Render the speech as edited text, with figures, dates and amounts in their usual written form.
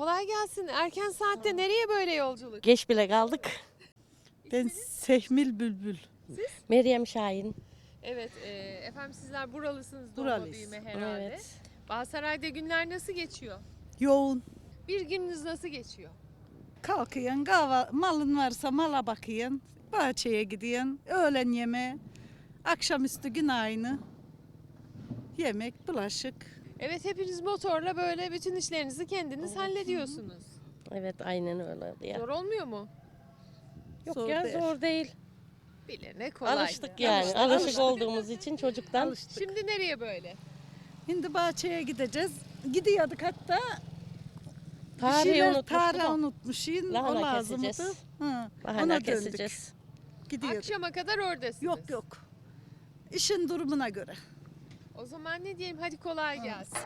Kolay gelsin. Erken saatte nereye böyle yolculuk? Geç bile kaldık. Ben Sehmil Bülbül. Meryem Şahin. Evet, efendim sizler buralısınız doğma Buralıyız. büyüme herhalde. Evet. Bağsaray'da günler nasıl geçiyor? Yoğun. Bir gününüz nasıl geçiyor? Kalkıyorsun, malın varsa mala bakıyorsun. Bahçeye gidiyorsun. Öğlen yeme. Akşamüstü gün aynı. Yemek, bulaşık. Evet, hepiniz motorla böyle bütün işlerinizi kendiniz hallediyorsunuz. Evet aynen öyle ya. Zor olmuyor mu? Yok Zor ya değil. zor değil. Bilene kolay. Alıştık yani. Alışık olduğumuz için çocuktan. Şimdi nereye böyle? Şimdi bahçeye gideceğiz. Gidiyorduk hatta. Tarihi unutmuştuk Tarihi da. unutmuşsun. O Lahana lazımdı. keseceğiz. Hı, Lahana ona döndük. keseceğiz. Gidiyorduk. Akşama kadar oradasınız. Yok yok. İşin durumuna göre. O zaman ne diyelim, hadi kolay gelsin.